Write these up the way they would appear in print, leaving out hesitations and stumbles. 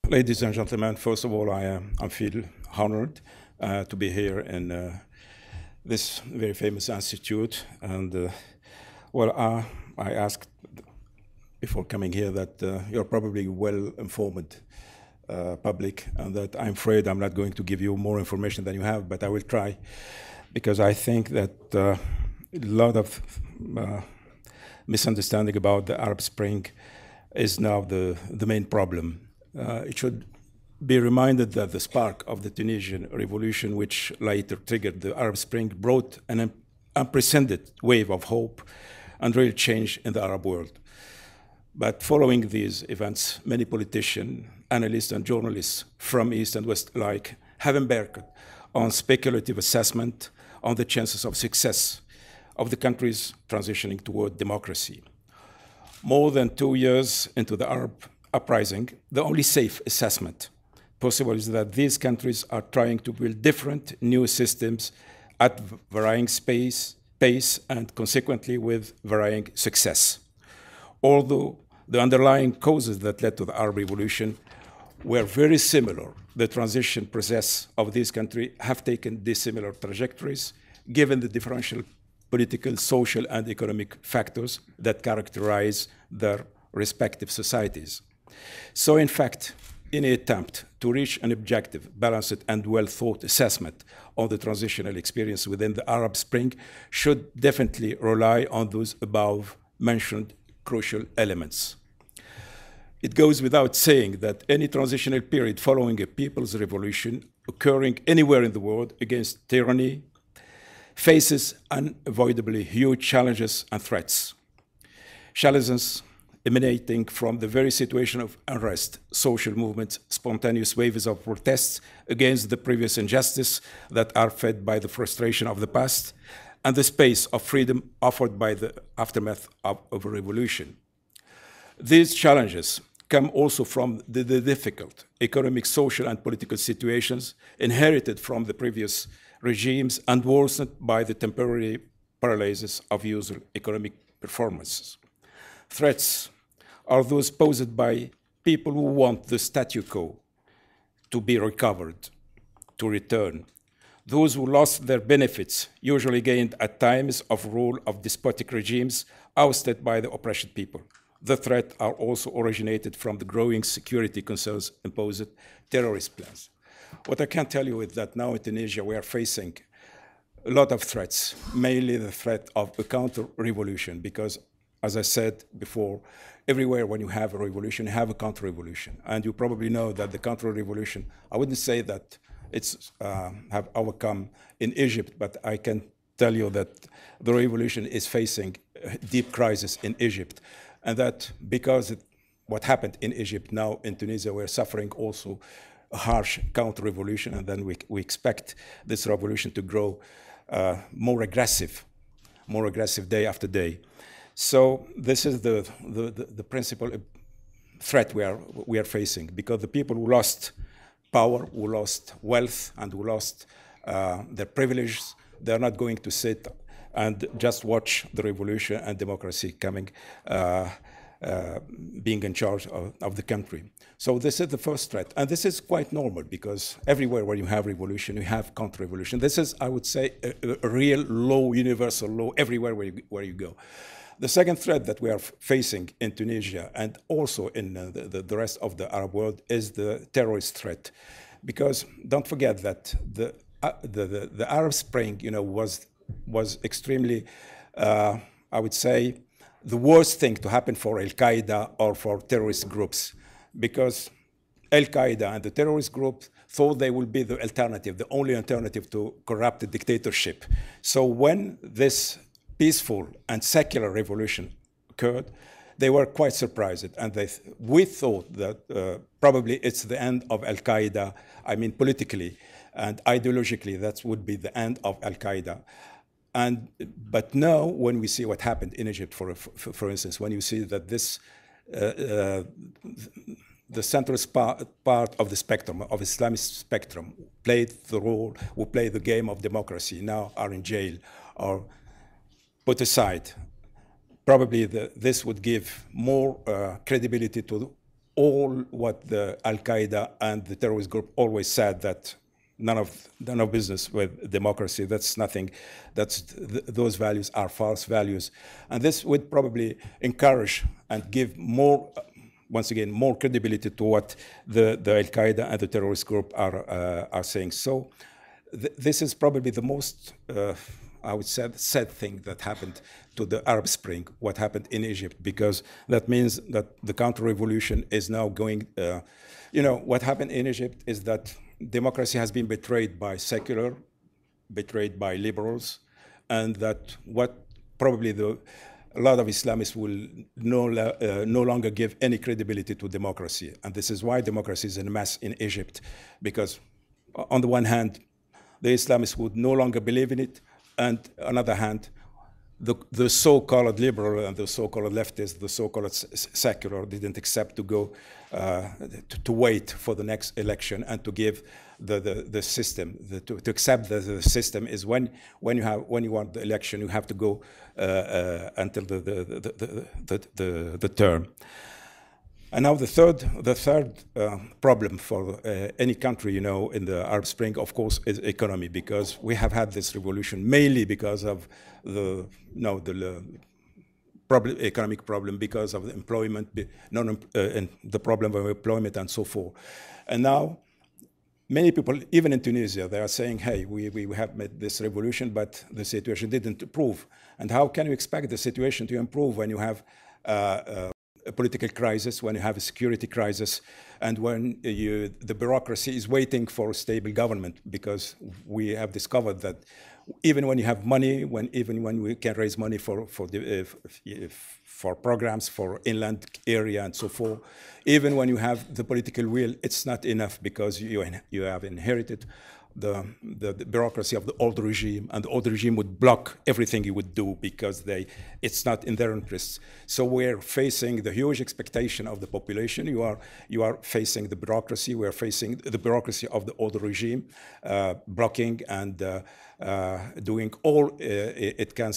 Ladies and gentlemen, first of all, I feel honored to be here in this very famous institute. And I asked before coming here that you're probably well-informed public, and that I'm afraid I'm not going to give you more information than you have, but I will try, because I think that a lot of misunderstanding about the Arab Spring is now the main problem. It should be reminded that the spark of the Tunisian revolution, which later triggered the Arab Spring, brought an unprecedented wave of hope and real change in the Arab world. But following these events, many politicians, analysts, and journalists from East and West alike have embarked on speculative assessment on the chances of success of the countries transitioning toward democracy. More than 2 years into the Arab uprising, the only safe assessment possible is that these countries are trying to build different new systems at varying pace and consequently with varying success. Although the underlying causes that led to the Arab Revolution were very similar, the transition process of these countries have taken dissimilar trajectories given the differential political, social, and economic factors that characterize their respective societies. So in fact, any attempt to reach an objective, balanced, and well-thought assessment on the transitional experience within the Arab Spring should definitely rely on those above-mentioned crucial elements. It goes without saying that any transitional period following a people's revolution occurring anywhere in the world against tyranny faces unavoidably huge challenges and threats. Challenges emanating from the very situation of unrest, social movements, spontaneous waves of protests against the previous injustice that are fed by the frustration of the past, and the space of freedom offered by the aftermath of a revolution. These challenges come also from the difficult economic, social, and political situations inherited from the previous regimes and worsened by the temporary paralysis of usual economic performances. Threats are those posed by people who want the statu quo to be recovered, to return. Those who lost their benefits, usually gained at times of rule of despotic regimes, ousted by the oppressed people. The threat are also originated from the growing security concerns imposed terrorist plans. What I can tell you is that now in Tunisia we are facing a lot of threats, mainly the threat of a counter-revolution, because as I said before, everywhere when you have a revolution, you have a counter-revolution. And you probably know that the counter-revolution, I wouldn't say that it's have overcome in Egypt, but I can tell you that the revolution is facing a deep crisis in Egypt. And that because what happened in Egypt, now in Tunisia, we're suffering also a harsh counter-revolution, and then we expect this revolution to grow more aggressive day after day. So this is the principal threat we are facing, because the people who lost power, who lost wealth, and who lost their privileges, they're not going to sit and just watch the revolution and democracy coming, being in charge of the country. So this is the first threat. And this is quite normal, because everywhere where you have revolution, you have counter-revolution. This is, I would say, a real law, universal law, everywhere where you go. The second threat that we are facing in Tunisia and also in the rest of the Arab world is the terrorist threat. Because don't forget that the Arab Spring, was extremely, I would say, the worst thing to happen for Al-Qaeda or for terrorist groups, because Al-Qaeda and the terrorist groups thought they will be the alternative, the only alternative to corrupt dictatorship. So when this peaceful and secular revolution occurred, they were quite surprised, and we thought that probably it's the end of Al-Qaeda. I mean, politically and ideologically, that would be the end of Al-Qaeda. But now, when we see what happened in Egypt, for instance, when you see that this the centrist part of the spectrum, of Islamist spectrum, played the role, who played the game of democracy, now are in jail or put aside. Probably this would give more credibility to all what the Al-Qaeda and the terrorist group always said, that none of business with democracy. That's nothing. Those values are false values, and this would probably encourage and give more, once again, more credibility to what the Al-Qaeda and the terrorist group are saying. So this is probably the most, I would say, sad thing that happened to the Arab Spring, what happened in Egypt, because that means that the counter-revolution is now going, what happened in Egypt is that democracy has been betrayed by secular, betrayed by liberals, and that what probably a lot of Islamists will no longer give any credibility to democracy. And this is why democracy is in a mess in Egypt, because on the one hand, the Islamists would no longer believe in it, and on the other hand, the so-called liberal and the so-called leftists, the so-called secular, didn't accept to go to wait for the next election and to give the system, to accept that the system is when you want the election, you have to go until the term. And now the third problem for any country, in the Arab Spring, of course, is economy, because we have had this revolution mainly because of the economic problem, because of the employment, and the problem of employment and so forth. And now many people, even in Tunisia, they are saying, hey, we have made this revolution, but the situation didn't improve. And how can you expect the situation to improve when you have a political crisis, when you have a security crisis, and when the bureaucracy is waiting for a stable government? Because we have discovered that even when you have money, even when we can raise money for programs for inland area and so forth, even when you have the political will, it's not enough, because you have inherited the bureaucracy of the old regime, and the old regime would block everything you would do because it's not in their interests. So we're facing the huge expectation of the population. You are facing the bureaucracy. We are facing the bureaucracy of the old regime, blocking and doing all it can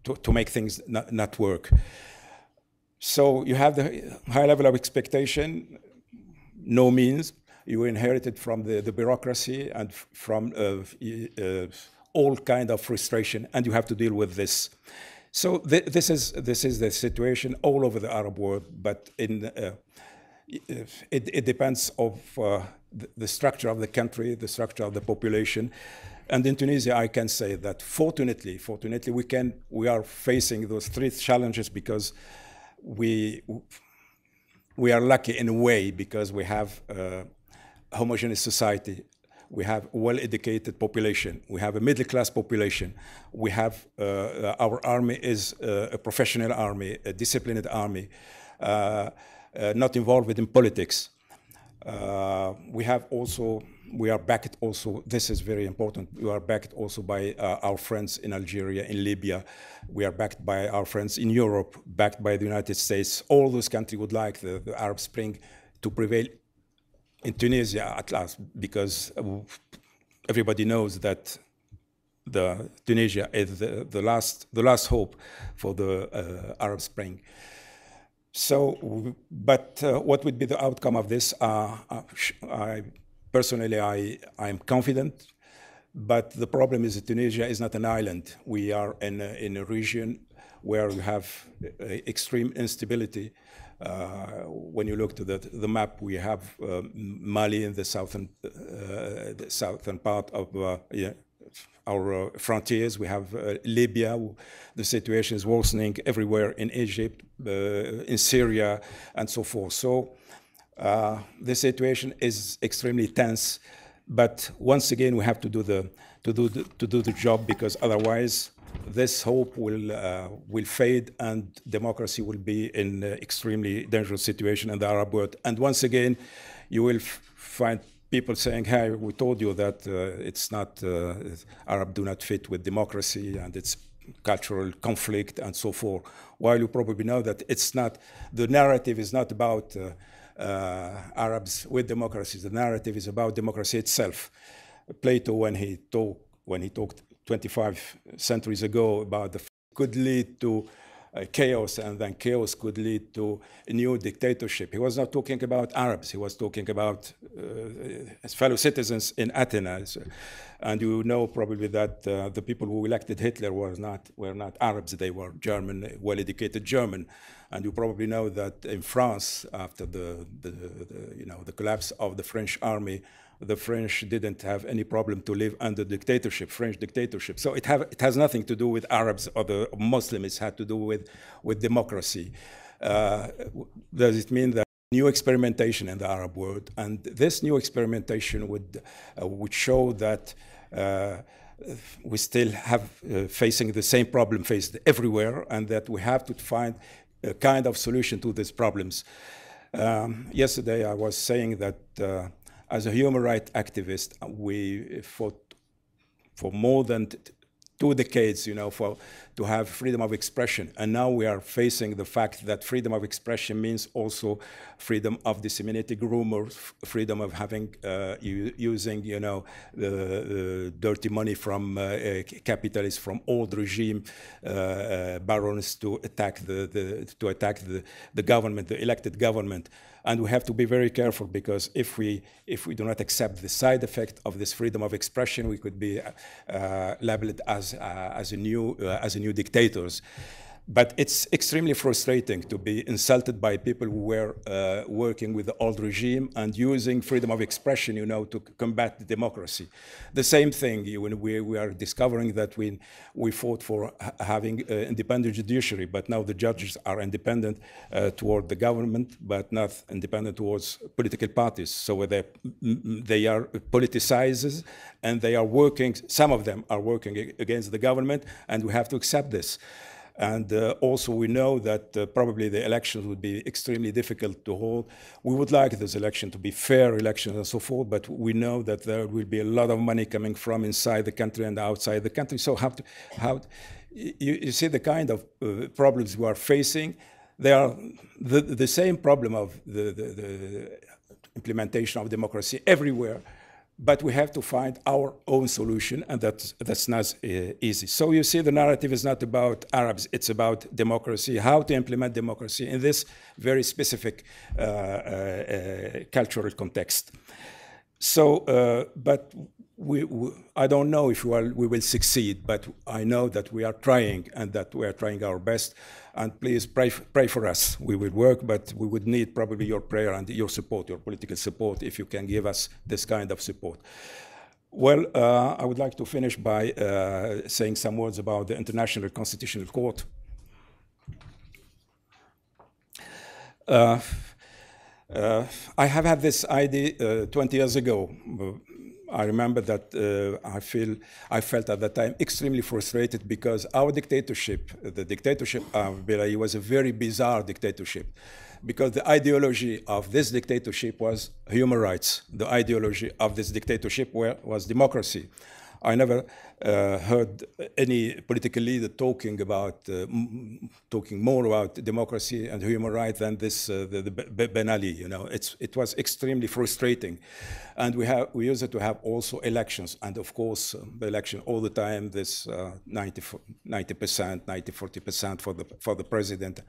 to make things not work. So you have the high level of expectation, no means. You inherited from the bureaucracy and from all kind of frustration, and you have to deal with this. So this is the situation all over the Arab world, but it depends of the structure of the country, the structure of the population. And in Tunisia, I can say that fortunately, we are facing those three challenges because we are lucky in a way, because we have homogeneous society, we have a well-educated population, we have a middle-class population, we have our army is a professional army, a disciplined army, not involved in politics. We are backed also, this is very important, we are backed also by our friends in Algeria, in Libya, we are backed by our friends in Europe, backed by the United States. All those countries would like the Arab Spring to prevail in Tunisia at last, because everybody knows that Tunisia is the last hope for the Arab Spring. So, but what would be the outcome of this? Personally, I am confident, but the problem is that Tunisia is not an island. We are in a region where we have extreme instability. When you look to the map, we have Mali in the southern part of our frontiers. We have Libya. The situation is worsening everywhere in Egypt, in Syria, and so forth. So the situation is extremely tense. But once again, we have to do the job, because otherwise, this hope will fade, and democracy will be in an extremely dangerous situation in the Arab world. And once again, you will find people saying, hey, we told you that it's not, Arab do not fit with democracy, and it's cultural conflict and so forth. While you probably know that it's not, the narrative is not about Arabs with democracy. The narrative is about democracy itself. Plato, when he talked 25 centuries ago about the could lead to chaos, and then chaos could lead to a new dictatorship. He was not talking about Arabs. He was talking about his fellow citizens in Athens. And you know probably that the people who elected Hitler were not Arabs. They were German, well-educated German. And you probably know that in France, after the collapse of the French army, the French didn't have any problem to live under dictatorship, French dictatorship. So it has nothing to do with Arabs or the Muslims. It had to do with democracy. Does it mean that new experimentation in the Arab world? And this new experimentation would show that we still have facing the same problem faced everywhere, and that we have to find a kind of solution to these problems. Yesterday I was saying that as a human rights activist, we fought for more than 2 decades, to have freedom of expression. And now we are facing the fact that freedom of expression means also freedom of disseminating rumors, freedom of having, using, the dirty money from capitalists, from old regime barons to attack the government, the elected government. And we have to be very careful, because if we do not accept the side effect of this freedom of expression, we could be labeled as a new dictators. But it's extremely frustrating to be insulted by people who were working with the old regime and using freedom of expression, to combat the democracy. The same thing when we are discovering that we fought for having an independent judiciary, but now the judges are independent toward the government, but not independent towards political parties. So they are politicized, and they are working, some of them are working against the government, and we have to accept this. And also we know that probably the elections would be extremely difficult to hold. We would like this election to be fair elections and so forth, but we know that there will be a lot of money coming from inside the country and outside the country. So you see the kind of problems we are facing. They are the same problem of the implementation of democracy everywhere. But we have to find our own solution, and that's not easy. So you see, the narrative is not about Arabs, it's about democracy, how to implement democracy in this very specific cultural context. So, but I don't know if we will succeed, but I know that we are trying, and that we are trying our best. And please pray for us. We will work, but we would need probably your prayer and your support, your political support, if you can give us this kind of support. Well, I would like to finish by saying some words about the International Constitutional Court. I have had this idea 20 years ago. I remember that I felt at that time extremely frustrated, because our dictatorship, the dictatorship of Belayi, was a very bizarre dictatorship, because the ideology of this dictatorship was human rights. The ideology of this dictatorship was democracy. I never heard any political leader talking more about democracy and human rights than this Ben Ali. It was extremely frustrating, and we used to have also elections, and of course the election all the time. This 90%, 40% for the president.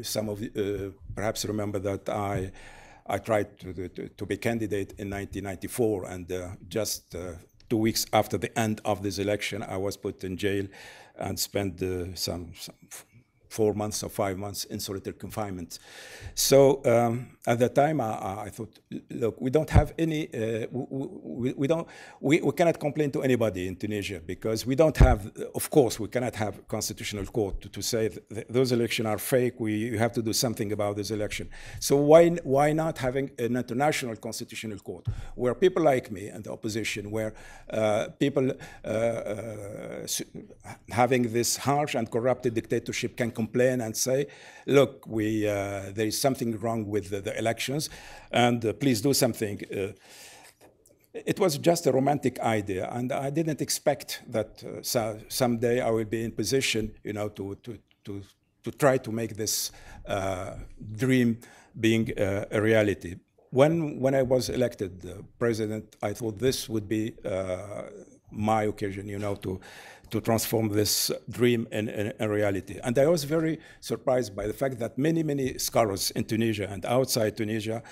Some of you perhaps remember that I tried to be candidate in 1994, and just 2 weeks after the end of this election, I was put in jail and spent some 4 months or 5 months in solitary confinement. So at that time, I thought, look, we don't have any, we cannot complain to anybody in Tunisia, because we don't have, of course, we cannot have a constitutional court to say those elections are fake. We have to do something about this election. So why not having an international constitutional court where people like me and the opposition, where people having this harsh and corrupted dictatorship can complain and say, look, there is something wrong with the elections, and please do something. It was just a romantic idea, and I didn't expect that someday I will be in position, to try to make this dream being a reality. When I was elected president, I thought this would be my occasion, you know, to transform this dream in reality. And I was very surprised by the fact that many scholars in Tunisia and outside Tunisia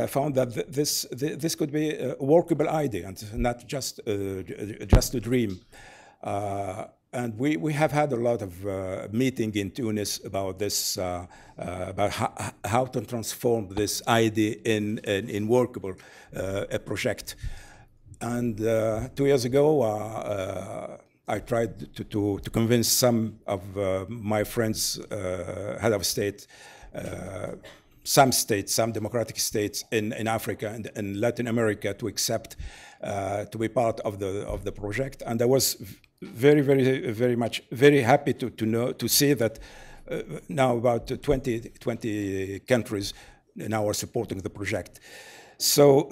found that this could be a workable idea and not just a dream. And we have had a lot of meeting in Tunis about this, about how to transform this idea in workable a project. And 2 years ago, I tried to convince some of my friends, head of state, some states, some democratic states in Africa and in Latin America to accept to be part of the project. And I was very happy to see that now about 20 countries now are supporting the project. So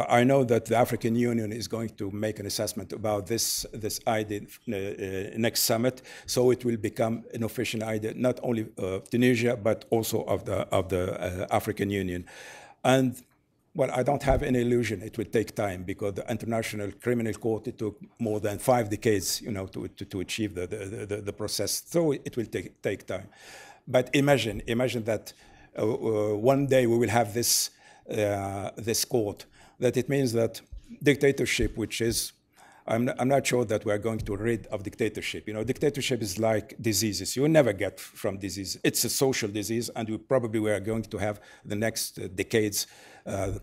I know that the African Union is going to make an assessment about this idea next summit. So it will become an official idea, not only of Tunisia, but also of the African Union. And well, I don't have any illusion it will take time, because the International Criminal Court, it took more than 5 decades, you know, to achieve the process. So it will take time. But imagine that one day we will have this court, that it means that dictatorship, which is, I'm not sure that we are going to rid of dictatorship. You know, dictatorship is like diseases. You will never get from disease. It's a social disease, and we are going to have the next decades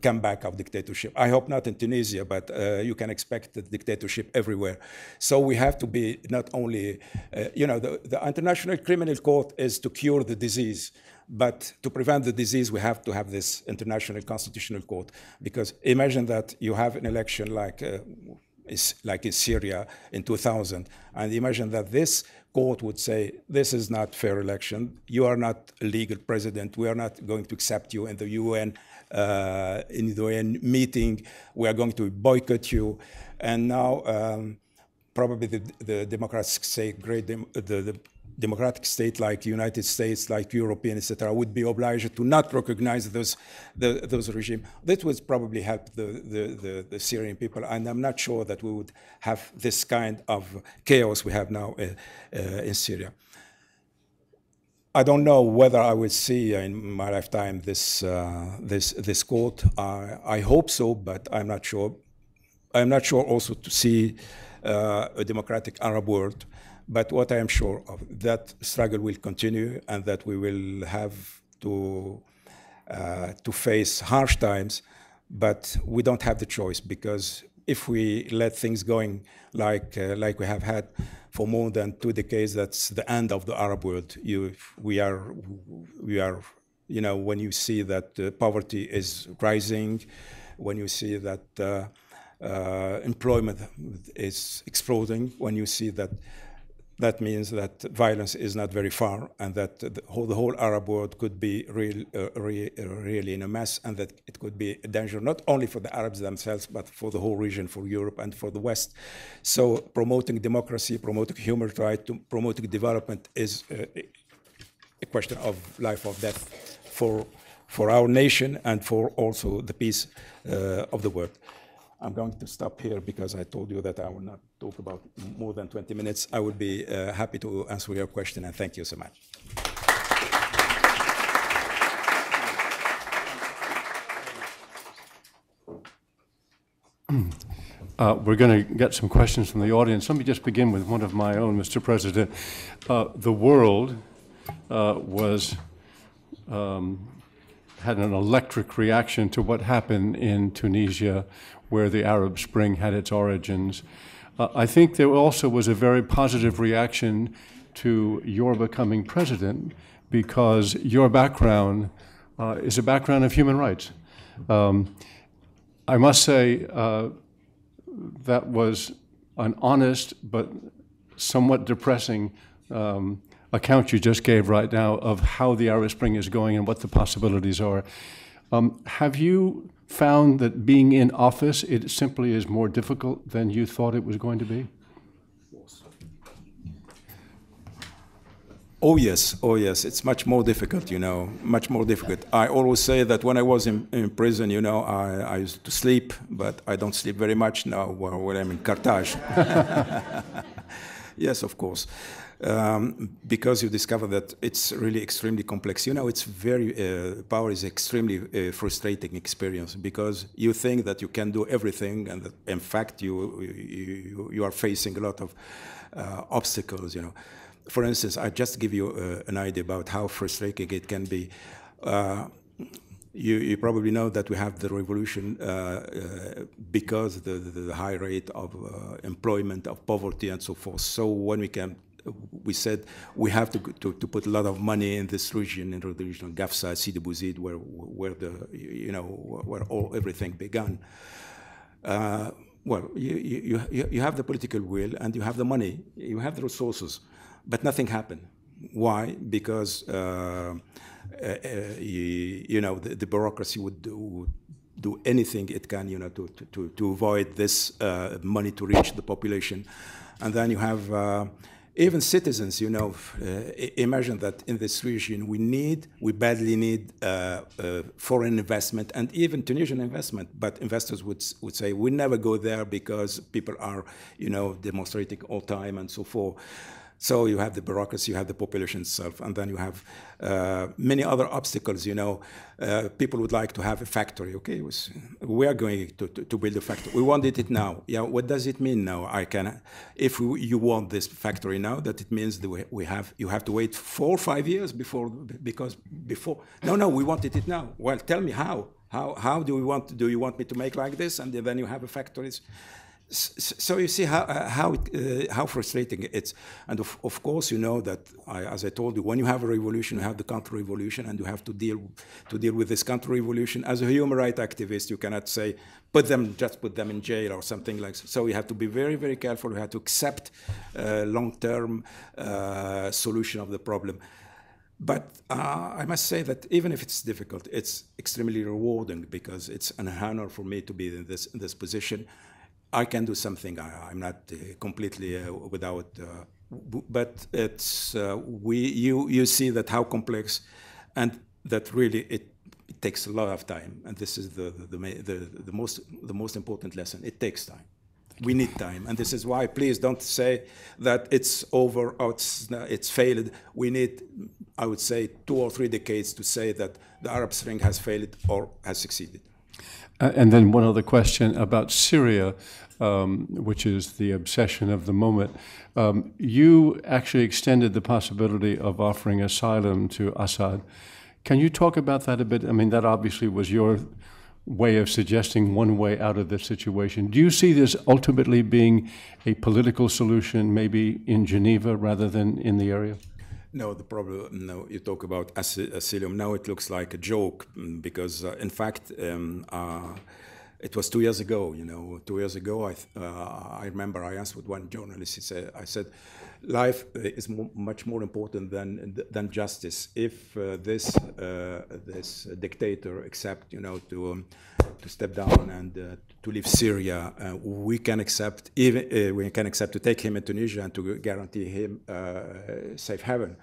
comeback of dictatorship. I hope not in Tunisia, but you can expect the dictatorship everywhere. So we have to be not only, you know, the International Criminal Court is to cure the disease. But to prevent the disease, we have to have this International Constitutional Court. Because imagine that you have an election like in Syria in 2000, and imagine that this court would say, this is not fair election, you are not a legal president, we are not going to accept you in the UN meeting, we are going to boycott you. And now probably the democratic state, the democratic state like United States, like European, etc., would be obliged to not recognize those regimes. That would probably help the Syrian people, and I'm not sure that we would have this kind of chaos we have now in Syria. I don't know whether I will see in my lifetime this court. I hope so, but I'm not sure. I'm not sure also to see a democratic Arab world. But what I am sure of, that struggle will continue, and that we will have to face harsh times, but we don't have the choice, because if we let things going like we have had for more than 2 decades, that's the end of the Arab world. We are, you know, when you see that poverty is rising, when you see that employment is exploding, when you see that means that violence is not very far, and that the whole Arab world could be really in a mess, and that it could be a danger not only for the Arabs themselves, but for the whole region, for Europe and for the West. So promoting democracy, promoting human rights, promoting development is a question of life or death for our nation and for also the peace of the world. I'm going to stop here because I told you that I will not talk about more than 20 minutes. I would be happy to answer your question, and thank you so much. We're going to get some questions from the audience. Let me just begin with one of my own, Mr. President. The world had an electric reaction to what happened in Tunisia, where the Arab Spring had its origins. I think there also was a very positive reaction to your becoming president, because your background is a background of human rights. I must say that was an honest but somewhat depressing account you just gave right now of how the Arab Spring is going and what the possibilities are. Have you found that being in office, it simply is more difficult than you thought it was going to be? Oh yes, it's much more difficult, you know, much more difficult. I always say that when I was in prison, you know, I used to sleep, but I don't sleep very much now when I'm in Carthage. Yes, of course. Because you discover that it's really extremely complex. You know, it's very, power is extremely frustrating experience because you think that you can do everything and that in fact you are facing a lot of obstacles, you know. For instance, I just give you an idea about how frustrating it can be. You probably know that we have the revolution because the high rate of employment, of poverty, and so forth. So when we said we have to put a lot of money in this region, in the region of Gafsa, Sidi Bouzid, where everything began. Well, you have the political will and you have the money, you have the resources, but nothing happened. Why? Because you know the bureaucracy would do anything it can, you know, to avoid this money to reach the population, and then you have even citizens. You know, imagine that in this region we badly need foreign investment and even Tunisian investment, but investors would say we never go there because people are, you know, demonstrating all time and so forth. So you have the bureaucracy, you have the population itself, and then you have many other obstacles. You know, people would like to have a factory. Okay, we are going to build a factory. We wanted it now. Yeah, what does it mean now? If you want this factory now, that it means that you have to wait 4 or 5 years before. No, we wanted it now. Well, tell me how. How do you want me to make like this? And then you have a factory. So you see how frustrating it's, and of course you know that as I told you, when you have a revolution, you have the counter-revolution, and you have to deal with this counter-revolution. As a human rights activist, you cannot say just put them in jail or something like that. So you have to be very, very careful. You have to accept long-term solution of the problem. But I must say that even if it's difficult, it's extremely rewarding because it's an honor for me to be in this position. I can do something. I'm not completely without, but it's you see that how complex, and that really it takes a lot of time. And this is the most important lesson. It takes time. We need time, and this is why. Please don't say that it's over or it's failed. We need, I would say, 2 or 3 decades to say that the Arab Spring has failed or has succeeded. And then one other question about Syria, which is the obsession of the moment. You actually extended the possibility of offering asylum to Assad. Can you talk about that a bit? I mean, that obviously was your way of suggesting one way out of this situation. Do you see this ultimately being a political solution, maybe in Geneva rather than in the area? No, the problem, no, you talk about asylum. Now it looks like a joke because, in fact, it was 2 years ago, you know. 2 years ago, I remember I asked with one journalist, I said, life is much more important than justice. If this dictator accepts, you know, to step down and to leave Syria, we can accept to take him in Tunisia and to guarantee him safe haven.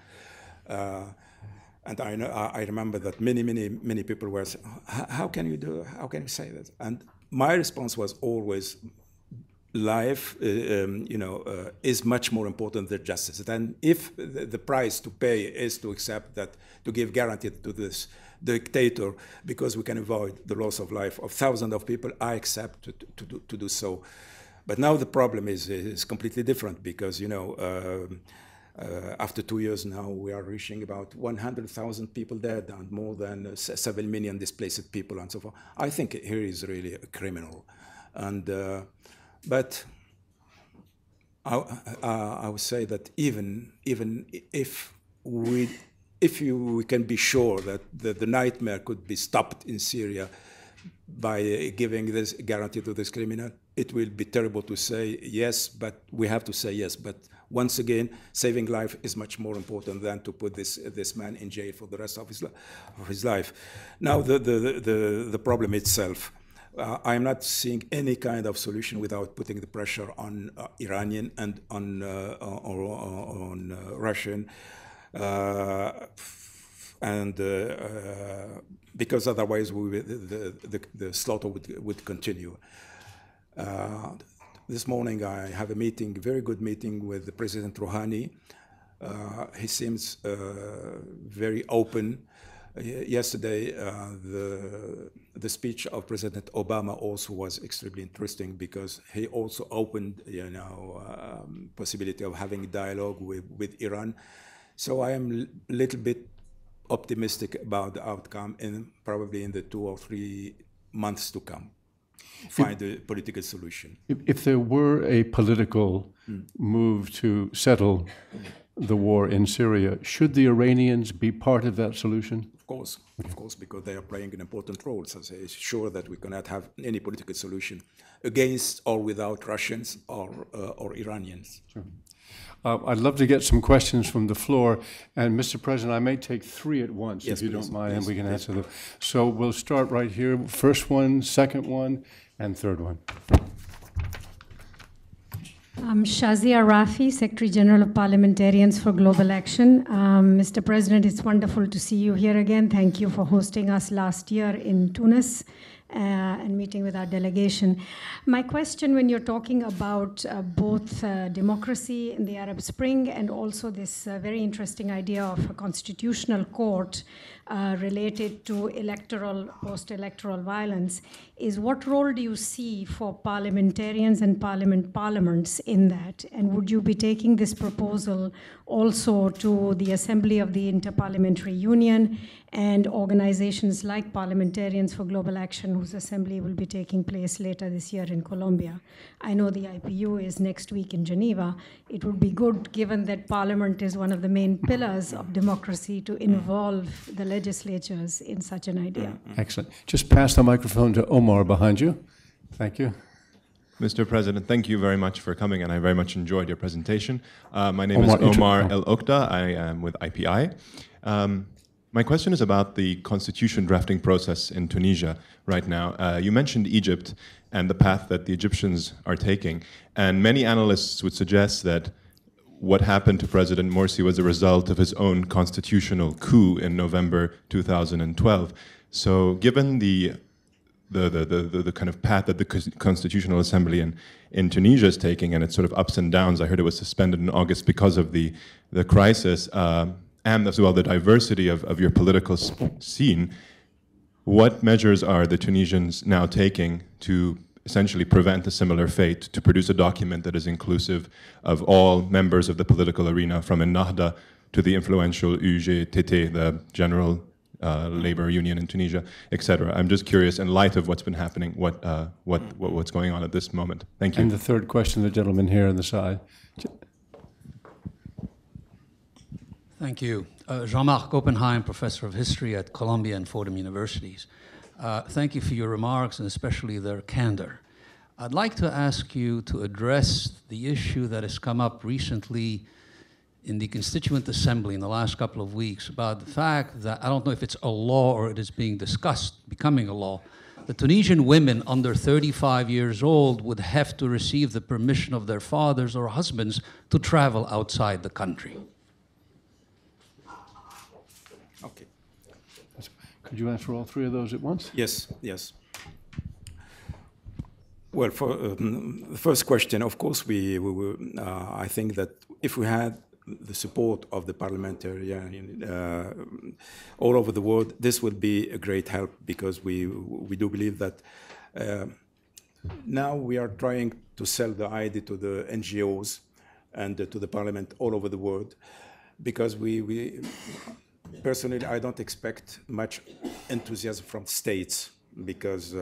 And I remember that many people were saying, how can you say that? And my response was always, life, is much more important than justice. And if the price to pay is to accept that, to give guarantee to this dictator, because we can avoid the loss of life of thousands of people, I accept to do so. But now the problem is completely different because, you know, after 2 years now, we are reaching about 100,000 people dead and more than 7 million displaced people and so forth. I think here is really a criminal. And but I would say that even if we can be sure that the nightmare could be stopped in Syria by giving this guarantee to this criminal, it will be terrible to say yes, but we have to say yes. But once again, saving life is much more important than to put this man in jail for the rest of his life. Now, the problem itself, I'm not seeing any kind of solution without putting the pressure on Iranian and on Russian. And because otherwise the slaughter would continue. This morning I have a meeting, very good meeting with President Rouhani. He seems very open. Yesterday, the speech of President Obama also was extremely interesting because he also opened, possibility of having dialogue with Iran. So I am a little bit optimistic about the outcome, and probably in the 2 or 3 months to come, find a political solution. If there were a political move to settle the war in Syria, should the Iranians be part of that solution? Of course, because they are playing an important role. So it's sure that we cannot have any political solution against or without Russians or Iranians. Sure. I'd love to get some questions from the floor. And Mr. President, I may take 3 at once, if you don't mind, and we can answer them. So we'll start right here. First one, second one, and third one. I'm Shazia Rafi, Secretary General of Parliamentarians for Global Action. Mr. President, it's wonderful to see you here again. Thank you for hosting us last year in Tunis and meeting with our delegation. My question, when you're talking about both democracy in the Arab Spring and also this very interesting idea of a constitutional court related to post-electoral violence, is what role do you see for parliamentarians and parliaments in that? And would you be taking this proposal also to the Assembly of the Interparliamentary Union and organizations like Parliamentarians for Global Action, whose assembly will be taking place later this year in Colombia? I know the IPU is next week in Geneva. It would be good, given that Parliament is one of the main pillars of democracy, to involve the legislatures in such an idea. Excellent. Just pass the microphone to Omar behind you. Thank you. Mr. President, thank you very much for coming, and I very much enjoyed your presentation. My name is Omar El Okta. I am with IPI. My question is about the constitution drafting process in Tunisia right now. You mentioned Egypt and the path that the Egyptians are taking, and many analysts would suggest that what happened to President Morsi was a result of his own constitutional coup in November 2012. So given the kind of path that the Constitutional Assembly in Tunisia is taking, and its sort of ups and downs, I heard it was suspended in August because of the crisis, and as well the diversity of your political scene, what measures are the Tunisians now taking to essentially prevent a similar fate, to produce a document that is inclusive of all members of the political arena, from Ennahda to the influential UGTT, the General Labor Union in Tunisia, etc. I'm just curious, in light of what's been happening, what's going on at this moment. Thank you. And the third question, the gentleman here on the side. Thank you. Jean-Marc Oppenheim, Professor of History at Columbia and Fordham Universities. Thank you for your remarks, and especially their candor. I'd like to ask you to address the issue that has come up recently in the Constituent Assembly in the last couple of weeks about the fact that, I don't know if it's a law or it is being discussed, becoming a law, the Tunisian women under 35 years old would have to receive the permission of their fathers or husbands to travel outside the country. Okay. Could you answer all 3 of those at once? Yes. Well, for the first question, of course, I think that if we had the support of the parliamentarian all over the world, this would be a great help, because we do believe that now we are trying to sell the idea to the NGOs and to the parliament all over the world, because we personally, I don't expect much enthusiasm from states, because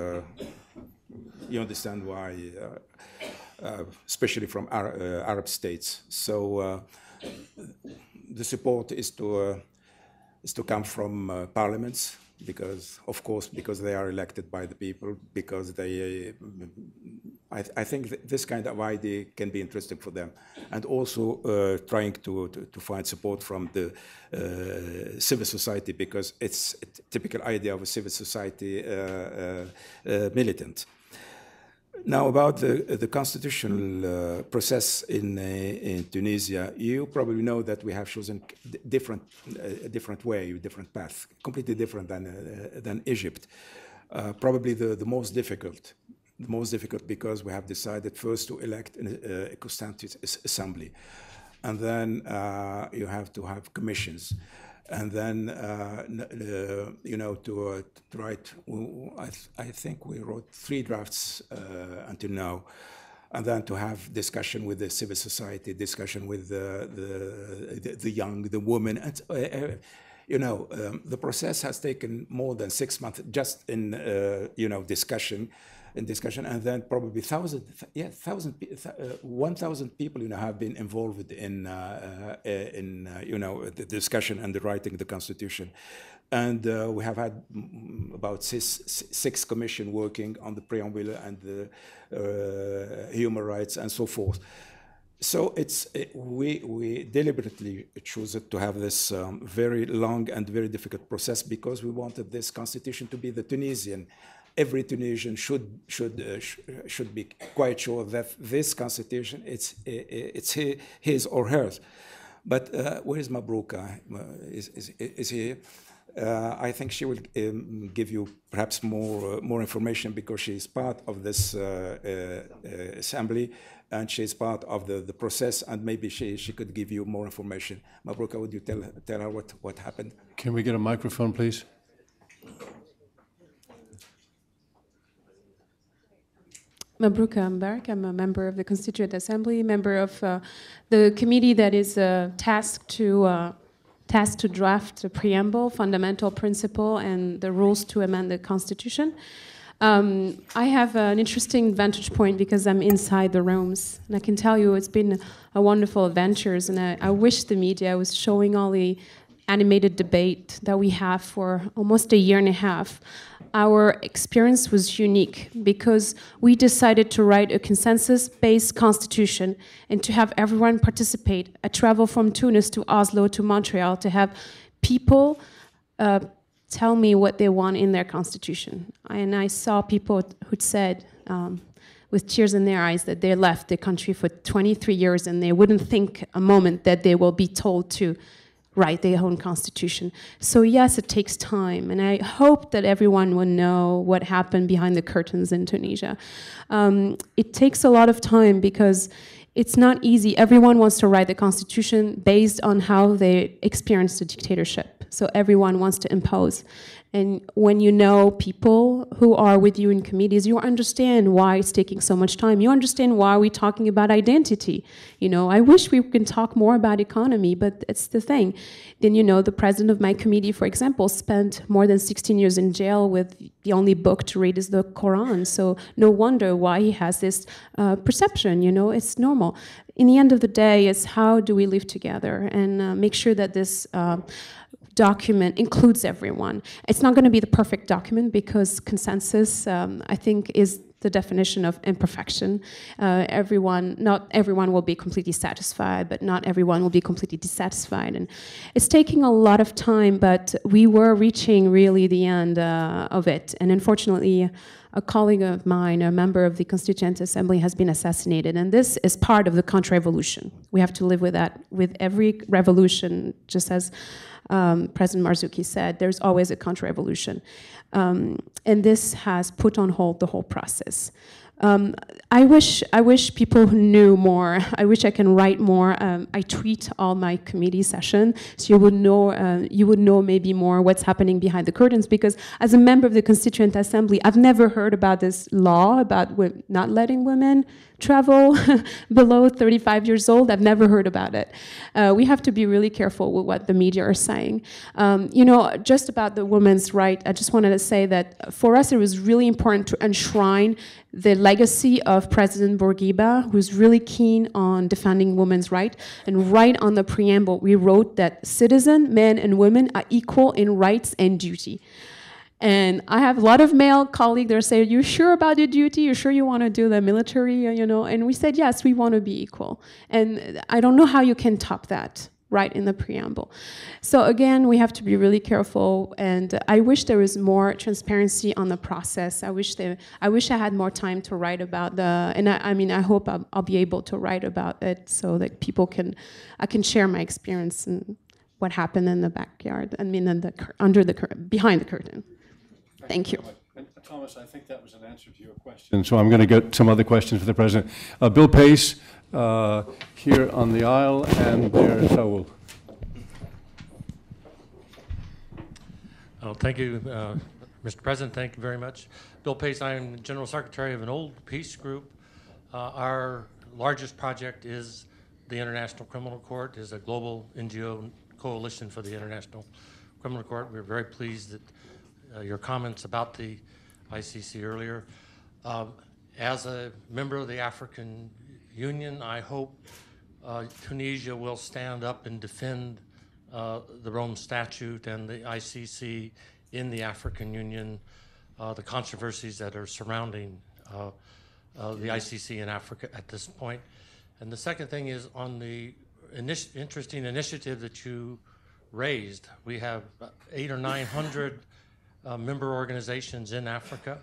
you understand why, especially from Arab states. So the support is to come from parliaments, because, of course, because they are elected by the people, because they, I think this kind of idea can be interesting for them, and also trying to find support from the civil society, because it's a typical idea of a civil society militant. Now, about the constitutional process in Tunisia, you probably know that we have chosen different way, different path, completely different than Egypt. Probably the most difficult. The most difficult because we have decided first to elect a constituent assembly, and then you have to have commissions, and then to write. I think we wrote 3 drafts until now, and then to have discussion with the civil society, discussion with the young, the women, and the process has taken more than 6 months just in discussion, and then probably 1,000 people have been involved in the discussion and the writing of the constitution, and we have had about six commission working on the preamble and the human rights and so forth. So we deliberately chose to have this very long and very difficult process because we wanted this constitution to be the Tunisian. Every Tunisian should be quite sure that this constitution it's his or hers. But where is Mabrouka? Is here? I think she will give you perhaps more information because she is part of this assembly and she is part of the process, and maybe she could give you more information. Mabrouka, would you tell her what happened? Can we get a microphone, please? Mabrouka Mbarak, I'm a member of the Constituent Assembly, member of the committee that is tasked to draft the preamble, fundamental principle, and the rules to amend the Constitution. I have an interesting vantage point because I'm inside the rooms, and I can tell you it's been a wonderful adventures, and I wish the media was showing all the animated debate that we have for almost a year and a half. Our experience was unique because we decided to write a consensus-based constitution and to have everyone participate. I traveled from Tunis to Oslo to Montreal to have people tell me what they want in their constitution. And I saw people who'd said, with tears in their eyes, that they left the country for 23 years and they wouldn't think a moment that they will be told to write their own constitution. So yes, it takes time, and I hope that everyone will know what happened behind the curtains in Tunisia. It takes a lot of time because it's not easy. Everyone wants to write the constitution based on how they experience the dictatorship. So everyone wants to impose. And when you know people who are with you in committees, you understand why it's taking so much time. You understand why we're talking about identity. I wish we can talk more about economy, but it's the thing. Then, the president of my committee, for example, spent more than 16 years in jail with the only book to read is the Quran. So no wonder why he has this perception, it's normal. In the end of the day, it's how do we live together and make sure that this document includes everyone. It's not going to be the perfect document because consensus, I think, is the definition of imperfection. Not everyone will be completely satisfied, but not everyone will be completely dissatisfied. And it's taking a lot of time, but we were reaching really the end of it. And unfortunately, a colleague of mine, a member of the Constituent Assembly, has been assassinated. And this is part of the counter-revolution. We have to live with that. With every revolution, just as President Marzuki said, there's always a counter-revolution. And this has put on hold the whole process. I wish people who knew more. I wish I can write more. I tweet all my committee session, so you would know maybe more what's happening behind the curtains. Because as a member of the Constituent Assembly, I've never heard about this law about not letting women travel below 35 years old. I've never heard about it. We have to be really careful with what the media are saying. Just about the women's right, I just wanted to say that for us, it was really important to enshrine the legacy of President Bourguiba, who's really keen on defending women's rights. And right on the preamble, we wrote that citizen, men and women, are equal in rights and duty. And I have a lot of male colleagues that are saying, "You sure about your duty? You sure you want to do the military?" And we said, yes, we want to be equal. And I don't know how you can top that. right in the preamble. So again, we have to be really careful, and I wish there was more transparency on the process. I wish I had more time to write about I hope I'll be able to write about it so that I can share my experience and what happened in the backyard, behind the curtain. Thank you. Thomas, I think that was an answer to your question. So I'm going to get some other questions for the President. Bill Pace, here on the aisle, and there's Saul. Oh, thank you, Mr. President. Thank you very much. Bill Pace, I am General Secretary of an old peace group. Our largest project is the International Criminal Court, is a global NGO coalition for the International Criminal Court. We're very pleased that your comments about the ICC earlier. As a member of the African Union, I hope Tunisia will stand up and defend the Rome Statute and the ICC in the African Union, the controversies that are surrounding the ICC in Africa at this point. And the second thing is on the interesting initiative that you raised. We have 800 or 900 member organizations in Africa.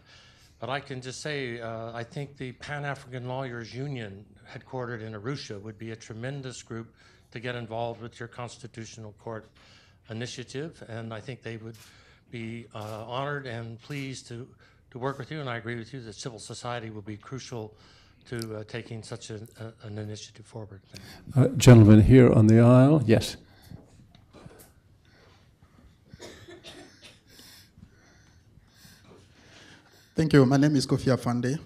But I can just say, I think the Pan-African Lawyers Union, headquartered in Arusha, would be a tremendous group to get involved with your Constitutional Court initiative. And I think they would be honored and pleased to work with you. And I agree with you that civil society will be crucial to taking such an initiative forward. Gentleman here on the aisle, yes. Thank you. My name is Kofi Afande,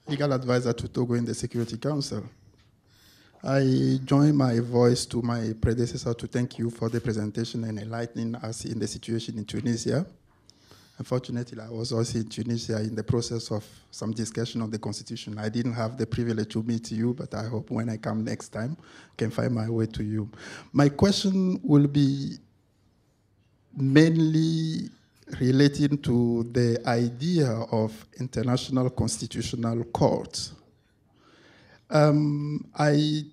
legal advisor to Togo in the Security Council. I join my voice to my predecessor to thank you for the presentation and enlightening us in the situation in Tunisia. Unfortunately, I was also in Tunisia in the process of some discussion on the constitution. I didn't have the privilege to meet you, but I hope when I come next time, I can find my way to you. My question will be mainly relating to the idea of international constitutional court. I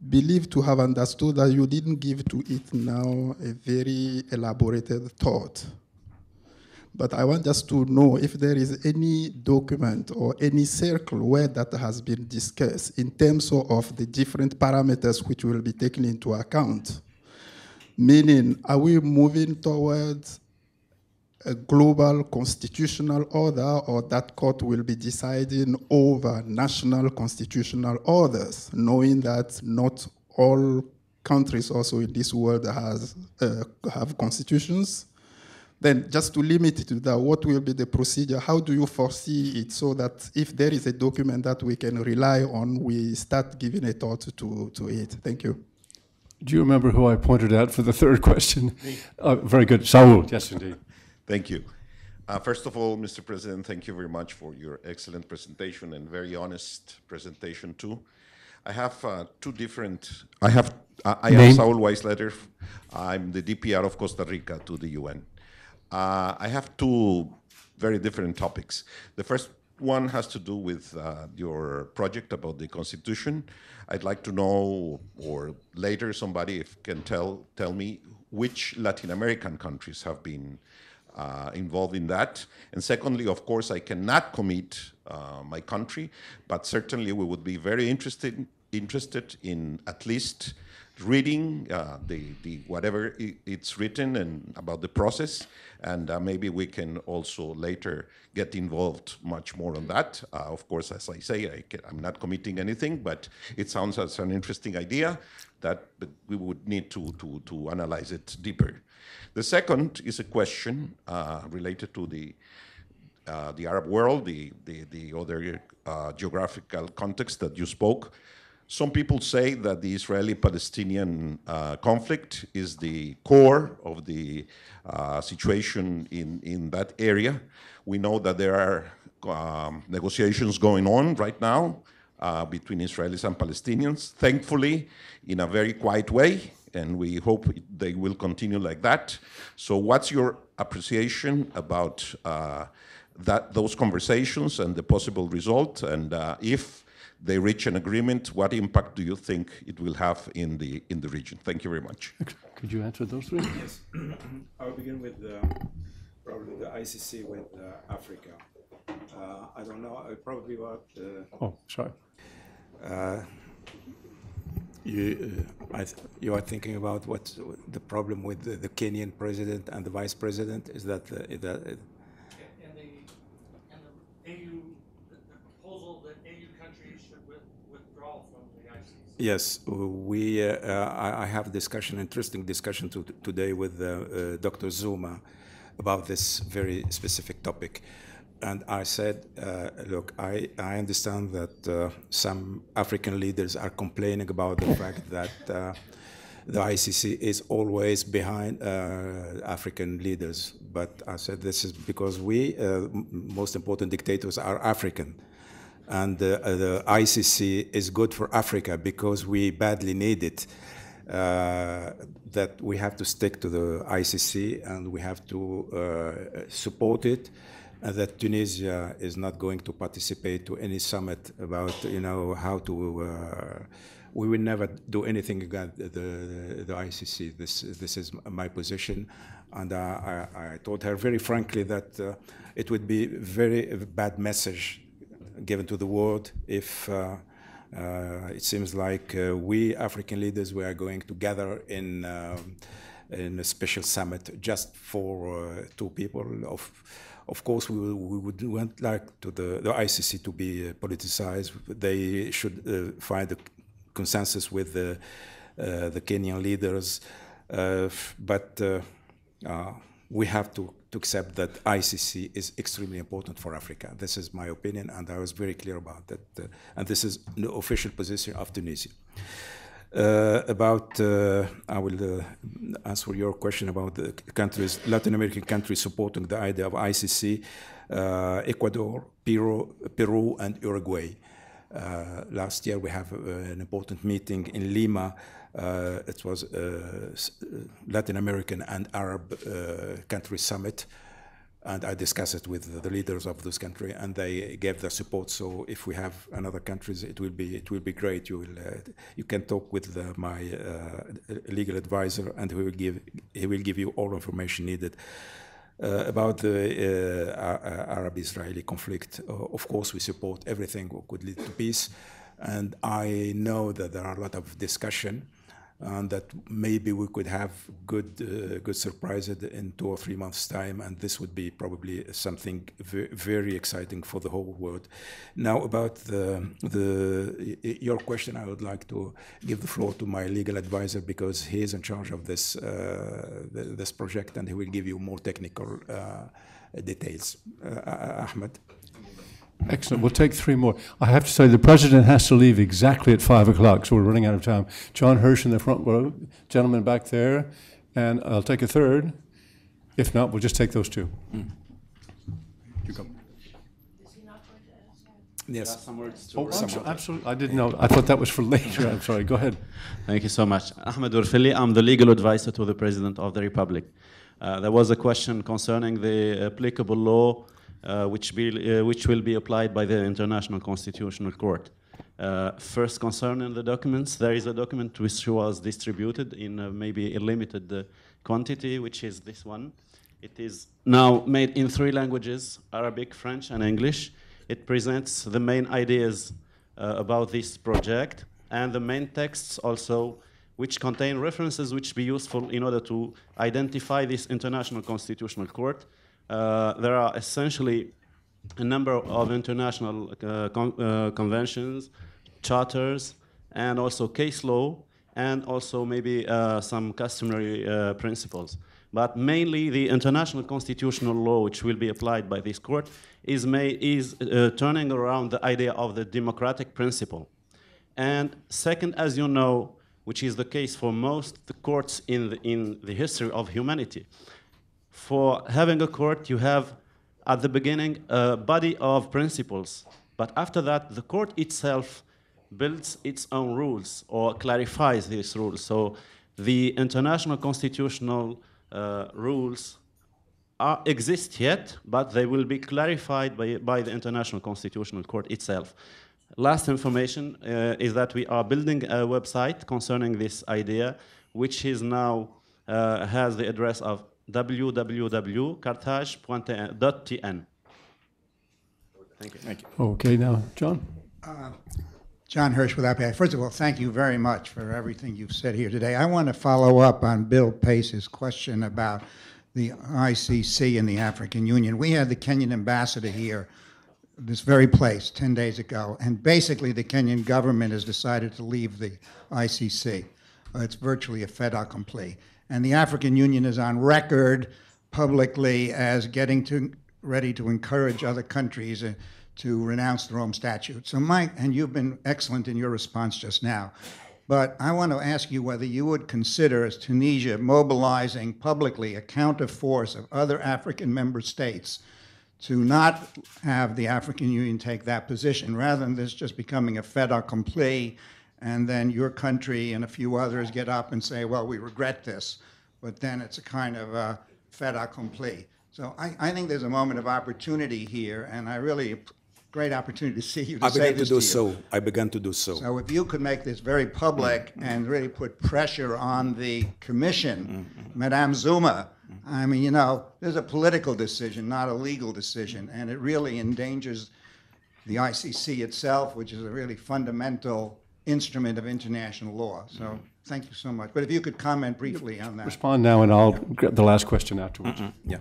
believe to have understood that you didn't give to it now a very elaborated thought. But I want just to know if there is any document or any circle where that has been discussed in terms of the different parameters which will be taken into account. Meaning, are we moving towards a global constitutional order, or that court will be deciding over national constitutional orders, knowing that not all countries also in this world have constitutions? Then just to limit it to that, what will be the procedure? How do you foresee it so that if there is a document that we can rely on, we start giving a thought to it? Thank you. Do you remember who I pointed out for the third question? Very good. Saul, yes, indeed. Thank you. First of all, Mr. President, thank you very much for your excellent presentation and very honest presentation too. I have two different, I am Saul Weisletter. I'm the DPR of Costa Rica to the UN. I have two very different topics. The first one has to do with your project about the Constitution. I'd like to know, or later somebody can tell me, which Latin American countries have been involved in that. And secondly, of course, I cannot commit my country, but certainly we would be very interested in at least reading the whatever it's written and about the process, and maybe we can also later get involved much more on that. Of course, as I say, I'm not committing anything, but it sounds as an interesting idea that we would need to analyze it deeper. The second is a question related to the Arab world, the other geographical context that you spoke. Some people say that the Israeli-Palestinian conflict is the core of the situation in that area. We know that there are negotiations going on right now between Israelis and Palestinians, thankfully in a very quiet way, and we hope they will continue like that. So what's your appreciation about those conversations and the possible result, and if they reach an agreement, what impact do you think it will have in the region? Thank you very much. Could you answer those three? Yes. I'll begin with probably the ICC with Africa. I don't know, probably what... oh, sorry. You are thinking about what's the problem with the Kenyan president and the vice president? Is that and the AU, the proposal that AU countries should withdraw from the ICC? Yes, I have a discussion, interesting discussion today with Dr. Zuma about this very specific topic. And I said, look, I understand that some African leaders are complaining about the fact that the ICC is always behind African leaders. But I said this is because we, most important dictators, are African. And the ICC is good for Africa because we badly need it. That we have to stick to the ICC and we have to support it. And that Tunisia is not going to participate to any summit about, how to. We will never do anything against the ICC. This is my position, and I told her very frankly that it would be a very bad message given to the world if it seems like we African leaders we are going to gather in a special summit just for two people. Of course, we would want like to the ICC to be politicized. They should find a consensus with the Kenyan leaders, but we have to accept that ICC is extremely important for Africa. This is my opinion, and I was very clear about that. And this is the official position of Tunisia. I will answer your question about the countries, Latin American countries supporting the idea of ICC, Ecuador, Peru, and Uruguay. Last year we have an important meeting in Lima. It was Latin American and Arab country summit. And I discussed it with the leaders of those countries, and they gave their support. So if we have another countries, it will be great. You can talk with my legal advisor, and he will give you all information needed about the Arab-Israeli conflict. Of course, we support everything that could lead to peace, and I know that there are a lot of discussion. And that maybe we could have good surprises in 2 or 3 months' time, and this would be probably something very exciting for the whole world. Now, about your question, I would like to give the floor to my legal advisor because he is in charge of this this project, and he will give you more technical details. Ahmed. Excellent. We'll take 3 more. I have to say the president has to leave exactly at 5 o'clock, so we're running out of time. John Hirsch in the front row, gentleman back there, and I'll take a third. If not, we'll just take those 2. You go. Is he not going to ask? Yes. Some words to Absolutely. I didn't know. I thought that was for later. I'm sorry. Go ahead. Thank you so much. Ahmed Urfili, I'm the legal advisor to the President of the Republic. There was a question concerning the applicable law which will be applied by the International Constitutional Court. First, concerning the documents, there is a document which was distributed in maybe a limited quantity, which is this one. It is now made in 3 languages, Arabic, French, and English. It presents the main ideas about this project and the main texts also, which contain references which be useful in order to identify this International Constitutional Court. There are essentially a number of international conventions, charters, and also case law, and also maybe some customary principles. But mainly the international constitutional law, which will be applied by this court, is turning around the idea of the democratic principle. And second, as you know, which is the case for most courts in the history of humanity, for having a court, you have, at the beginning, a body of principles. But after that, the court itself builds its own rules or clarifies these rules. So the international constitutional rules exist yet, but they will be clarified by the International Constitutional Court itself. last information is that we are building a website concerning this idea, which is now has the address of www.carthage.tn. Thank you. Thank you. Okay, now, John. John Hirsch with IPI. First of all, thank you very much for everything you've said here today. I want to follow up on Bill Pace's question about the ICC and the African Union. We had the Kenyan ambassador here, this very place, 10 days ago, and basically the Kenyan government has decided to leave the ICC. It's virtually a fait accompli. And the African Union is on record publicly as getting ready to encourage other countries to renounce the Rome Statute. So Mike, and you've been excellent in your response just now, but I want to ask you whether you would consider, as Tunisia, mobilizing publicly a counterforce of other African member states to not have the African Union take that position, rather than this just becoming a fait accompli, and then your country and a few others get up and say, well, we regret this, but then it's a kind of a fait accompli. So I think there's a moment of opportunity here, and I really, great opportunity to see you to say this to you. I began to do so. So if you could make this very public and really put pressure on the Commission, Madame Zuma, I mean, you know, there's a political decision, not a legal decision, and it really endangers the ICC itself, which is a really fundamental instrument of international law. So thank you so much. But if you could comment briefly on that. Respond now, and I'll get the last question afterwards. Yeah.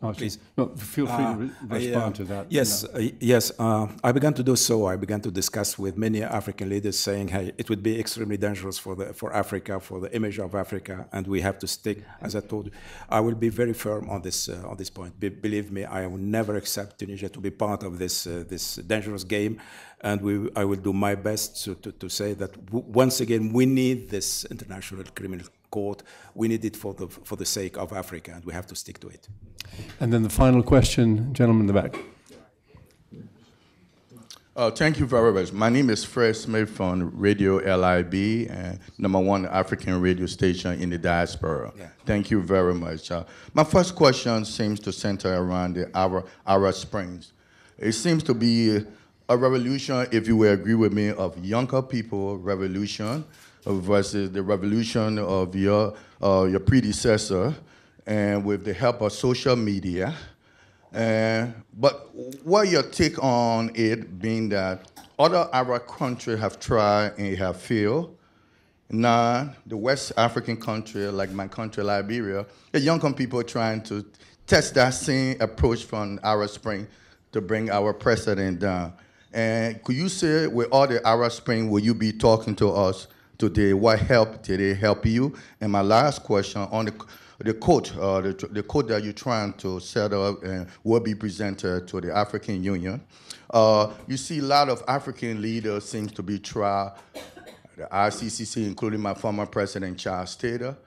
Oh, please. No, feel free to respond to that. Yes, yes. I began to do so. I began to discuss with many African leaders, saying, "Hey, it would be extremely dangerous for Africa, for the image of Africa, and we have to stick." As I told you, I will be very firm on this point. Believe me, I will never accept Tunisia to be part of this dangerous game, and I will do my best to say that once again we need this international criminal court. We need it for the sake of Africa, and we have to stick to it. And then the final question, gentleman in the back. Thank you very much. My name is Fred Smith from Radio LIB, #1 African radio station in the diaspora. Yeah. Thank you very much. My first question seems to center around the Arab Springs. It seems to be a revolution, if you will agree with me, of younger people revolution versus the revolution of your predecessor, and with the help of social media. But what your take on it, being that other Arab countries have tried and have failed. Now, the West African country, like my country, Liberia, the younger people are trying to test that same approach from Arab Spring to bring our president down. And could you say, with all the Arab Spring, will you be talking to us today? What help did it help you? And my last question on the code that you're trying to set up and will be presented to the African Union. You see a lot of African leaders seem to be trying, the ICCC, including my former president, Charles Taylor.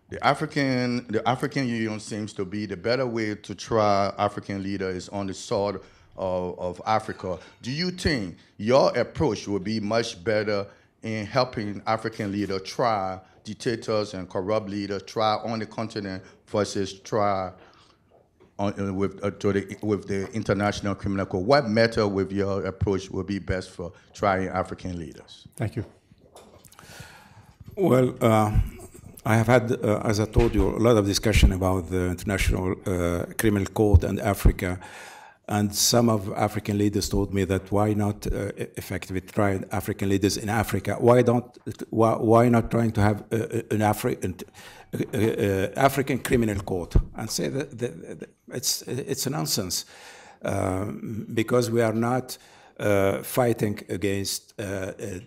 The African Union seems to be the better way to try African leaders is on the sword of Africa. Do you think your approach will be much better in helping African leaders try dictators and corrupt leaders try on the continent versus try with the International Criminal Court? What method with your approach will be best for trying African leaders? Thank you. Well, I have had, as I told you, a lot of discussion about the International Criminal Court and Africa. And some of African leaders told me that why not effectively try African leaders in Africa? Why not trying to have an African criminal court? And say that it's a nonsense because we are not fighting against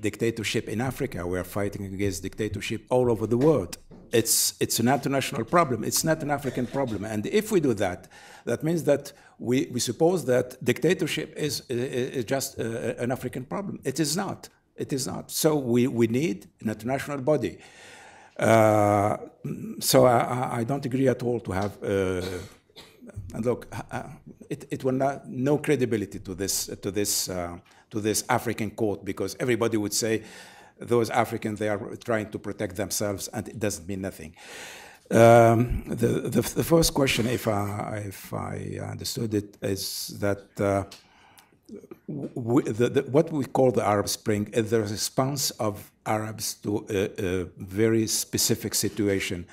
dictatorship in Africa. We are fighting against dictatorship all over the world. It's an international problem. It's not an African problem. And if we do that, that means that we suppose that dictatorship is just an African problem. It is not. It is not. So we need an international body. So I don't agree at all to have. And look, it will not no credibility to this African court, because everybody would say those Africans, they are trying to protect themselves, and it doesn't mean nothing. The first question, if I understood it, is that what we call the Arab Spring is the response of Arabs to a very specific situation.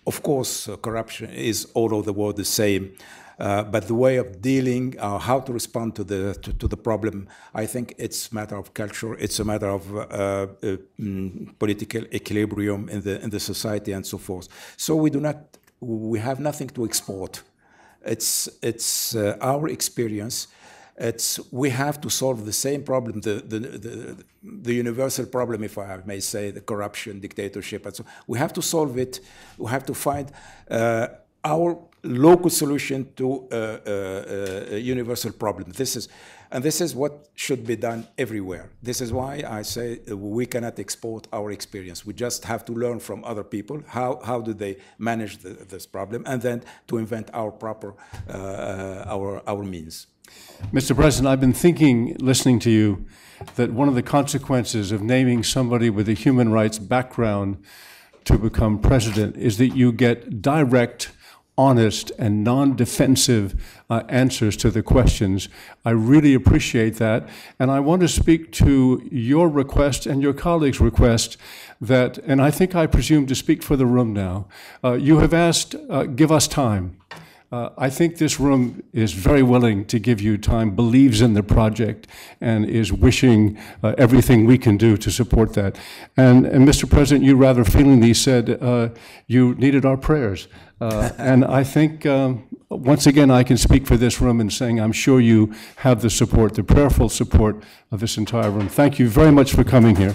Of course, corruption is all over the world the same, but the way of dealing, how to respond to the problem, I think it's a matter of culture. It's a matter of political equilibrium in the society and so forth. So we have nothing to export. It's our experience. We have to solve the same problem, the universal problem, if I may say, the corruption, dictatorship, and so we have to solve it. We have to find our local solution to a universal problem. This is what should be done everywhere. This is why I say we cannot export our experience. We just have to learn from other people how do they manage this problem, and then to invent our proper our means. Mr. President, I've been thinking, listening to you, that one of the consequences of naming somebody with a human rights background to become president is that you get direct, honest, and non-defensive answers to the questions. I really appreciate that. And I want to speak to your request and your colleagues' request that, and I think I presume to speak for the room now, you have asked, give us time. I think this room is very willing to give you time, believes in the project, and is wishing everything we can do to support that. And Mr. President, you rather feelingly said you needed our prayers. And I think, once again, I can speak for this room in saying I'm sure you have the support, the prayerful support of this entire room. Thank you very much for coming here.